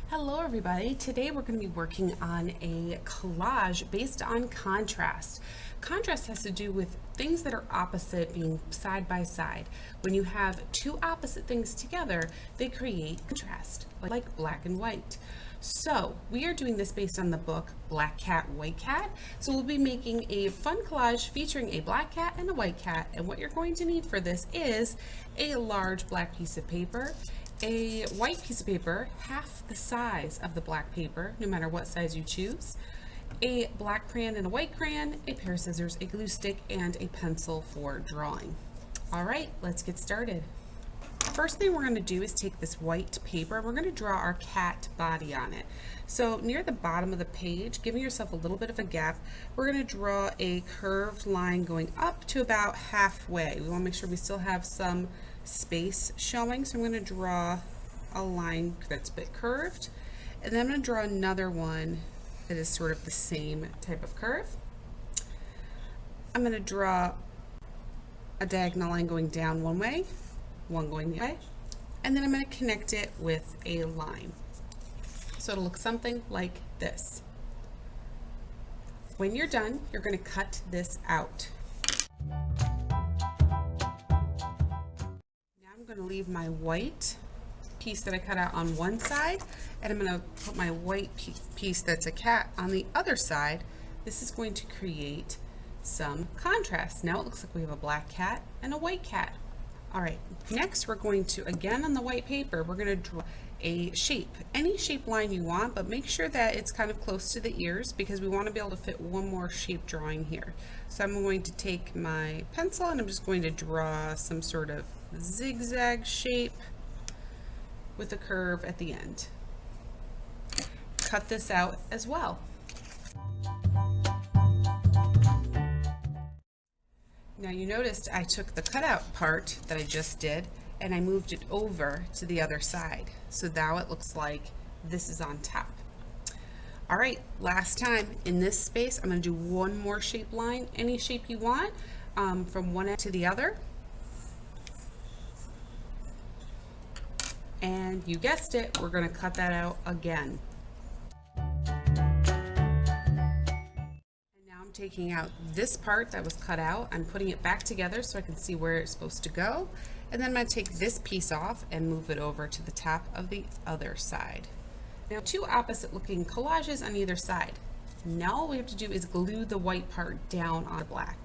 Hello everybody. Today we're going to be working on a collage based on contrast. Contrast has to do with things that are opposite being side by side. When you have two opposite things together, they create contrast, like black and white. So we are doing this based on the book Black Cat, White Cat. So we'll be making a fun collage featuring a black cat and a white cat. And what you're going to need for this is a large black piece of paper, a white piece of paper, half the size of the black paper, no matter what size you choose, a black crayon and a white crayon, a pair of scissors, a glue stick, and a pencil for drawing. All right, let's get started. First thing we're going to do is take this white paper. We're going to draw our cat body on it. So near the bottom of the page, giving yourself a little bit of a gap, we're going to draw a curved line going up to about halfway. We want to make sure we still have some space showing, so I'm going to draw a line that's a bit curved, and then I'm going to draw another one that is sort of the same type of curve. I'm going to draw a diagonal line going down one way, one going the other way, and then I'm going to connect it with a line. So it'll look something like this. When you're done, you're going to cut this out. I'm going to leave my white piece that I cut out on one side, and I'm going to put my white piece that's a cat on the other side. This is going to create some contrast. Now it looks like we have a black cat and a white cat. All right, next we're going to, again on the white paper, we're going to draw a shape, any shape line you want, but make sure that it's kind of close to the ears because we want to be able to fit one more shape drawing here. So I'm going to take my pencil and I'm just going to draw some sort of zigzag shape with a curve at the end. Cut this out as well. Now you noticed I took the cutout part that I just did and I moved it over to the other side. So now it looks like this is on top. All right, last time in this space, I'm going to do one more shape line, any shape you want, from one end to the other. And you guessed it, we're going to cut that out again. Taking out this part that was cut out, I'm putting it back together so I can see where it's supposed to go, and then I'm going to take this piece off and move it over to the top of the other side. Now two opposite looking collages on either side. Now all we have to do is glue the white part down on black.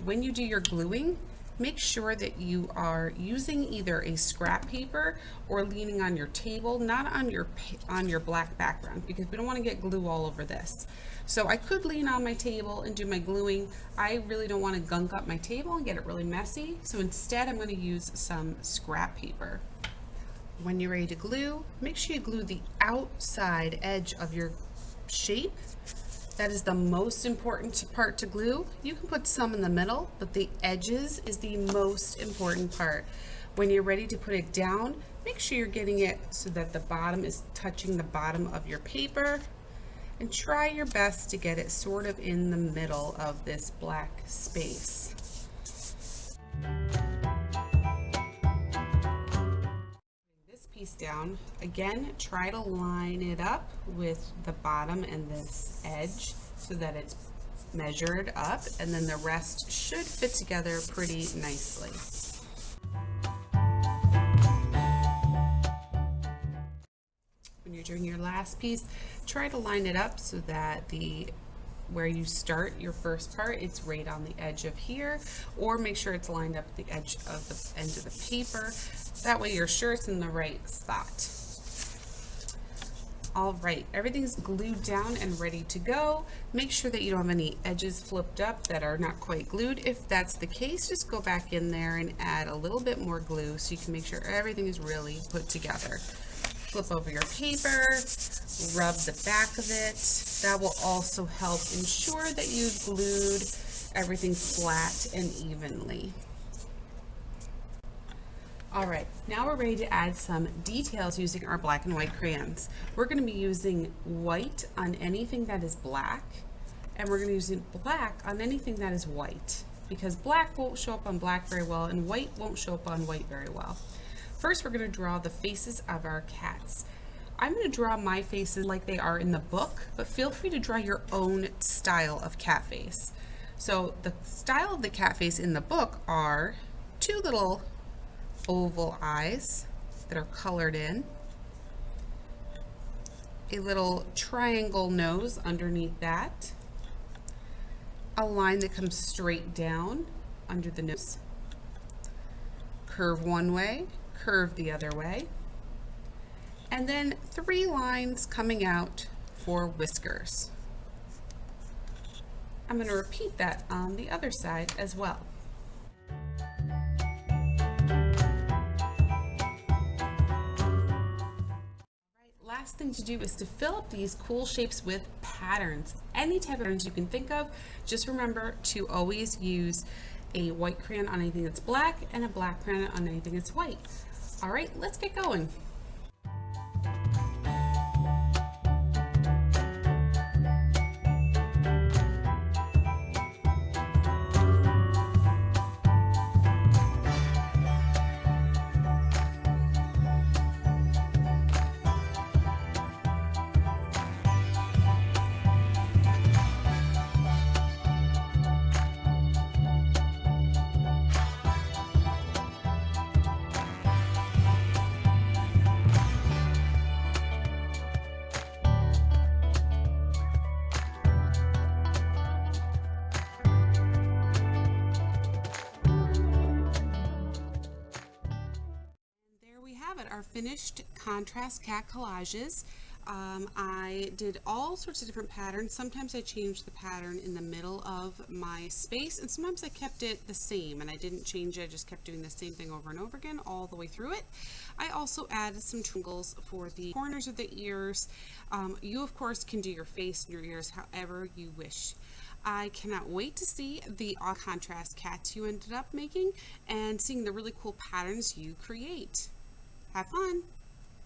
When you do your gluing, make sure that you are using either a scrap paper or leaning on your table, not on your black background, because we don't want to get glue all over this. So I could lean on my table and do my gluing. I really don't want to gunk up my table and get it really messy. So instead I'm going to use some scrap paper. When you're ready to glue, make sure you glue the outside edge of your shape. That is the most important part to glue. You can put some in the middle, but the edges is the most important part. When you're ready to put it down, make sure you're getting it so that the bottom is touching the bottom of your paper, and try your best to get it sort of in the middle of this black space. This piece down, again, try to line it up with the bottom and this edge so that it's measured up, and then the rest should fit together pretty nicely. When you're doing your last piece, try to line it up so that where you start your first part, it's right on the edge of here, or make sure it's lined up at the edge of the end of the paper. That way you're sure it's in the right spot. All right, everything's glued down and ready to go. Make sure that you don't have any edges flipped up that are not quite glued. If that's the case, just go back in there and add a little bit more glue so you can make sure everything is really put together. Flip over your paper, rub the back of it. That will also help ensure that you've glued everything flat and evenly. All right, now we're ready to add some details using our black and white crayons. We're going to be using white on anything that is black, and we're going to use black on anything that is white, because black won't show up on black very well and white won't show up on white very well. First, we're going to draw the faces of our cats. I'm going to draw my faces like they are in the book, but feel free to draw your own style of cat face. So the style of the cat face in the book are two little oval eyes that are colored in, a little triangle nose underneath that, a line that comes straight down under the nose, curve one way, curve the other way, and then 3 lines coming out for whiskers. I'm going to repeat that on the other side as well. Last thing to do is to fill up these cool shapes with patterns. Any type of patterns you can think of. Just remember to always use a white crayon on anything that's black and a black crayon on anything that's white. All right, let's get going. Our finished contrast cat collages. I did all sorts of different patterns. Sometimes I changed the pattern in the middle of my space, and sometimes I kept it the same and I didn't change it. I just kept doing the same thing over and over again all the way through it. I also added some triangles for the corners of the ears. You of course can do your face and your ears however you wish. I cannot wait to see the contrast cats you ended up making and seeing the really cool patterns you create. Have fun!